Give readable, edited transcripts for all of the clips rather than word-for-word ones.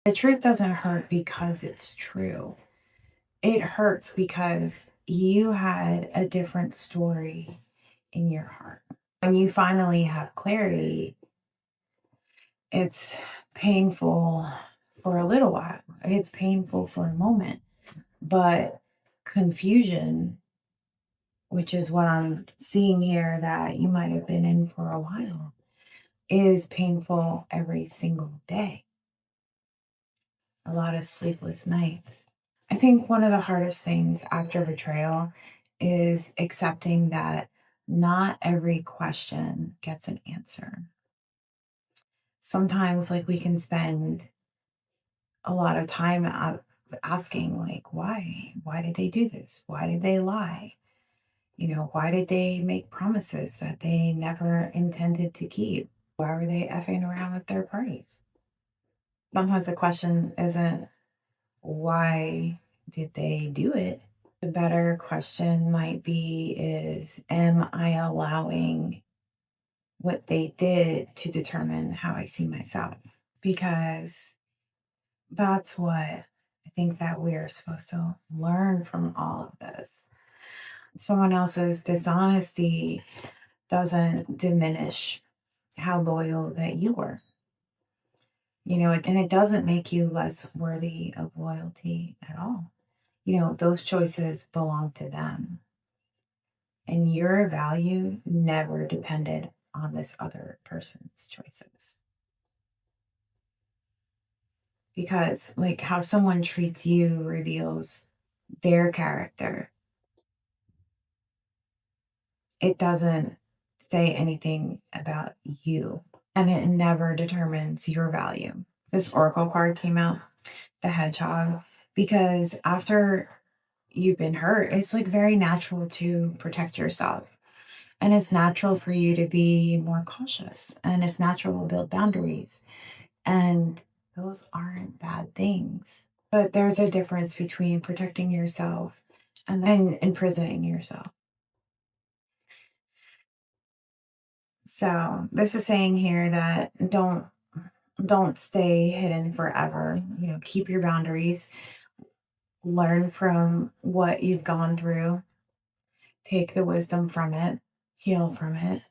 The truth doesn't hurt because it's true. It hurts because you had a different story in your heart. When you finally have clarity, it's painful for a little while. It's painful for a moment, but confusion, which is what I'm seeing here that you might have been in for a while, is painful every single day. A lot of sleepless nights. I think one of the hardest things after betrayal is accepting that not every question gets an answer. Sometimes, like, we can spend a lot of time asking, like, why? Why did they do this? Why did they lie? Why did they make promises that they never intended to keep? Why were they effing around with third parties? Sometimes the question isn't why did they do it? The better question might be is, am I allowing what they did to determine how I see myself? Because that's what I think that we're supposed to learn from all of this. Someone else's dishonesty doesn't diminish how loyal that you were. And it doesn't make you less worthy of loyalty at all. Those choices belong to them. And your value never depended on this other person's choices. Because, like, how someone treats you reveals their character. It doesn't say anything about you, and it never determines your value. This oracle card came out, the hedgehog, because after you've been hurt, it's like very natural to protect yourself. And it's natural for you to be more cautious, and it's natural to build boundaries. And those aren't bad things. But there's a difference between protecting yourself and then imprisoning yourself. So this is saying here that don't stay hidden forever. Keep your boundaries, learn from what you've gone through, take the wisdom from it, heal from it,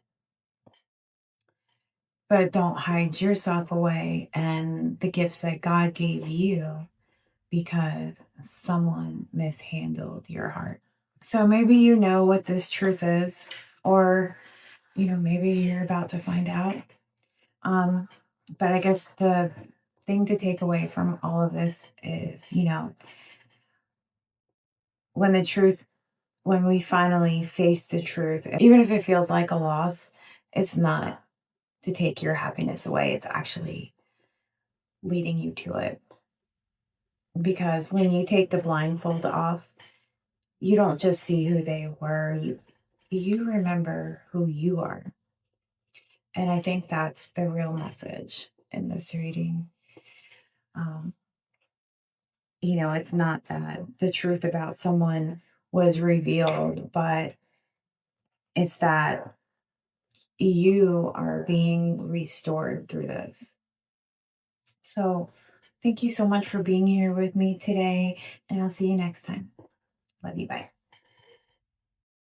but don't hide yourself away and the gifts that God gave you because someone mishandled your heart. So maybe you know what this truth is, or maybe you're about to find out. But I guess the thing to take away from all of this is, when the truth, when we finally face the truth, even if it feels like a loss, it's not to take your happiness away. It's actually leading you to it. Because when you take the blindfold off, you don't just see who they were, you remember who you are. And I think that's the real message in this reading. Um, it's not that the truth about someone was revealed, but it's that you are being restored through this. So, thank you so much for being here with me today, and I'll see you next time. Love you. Bye.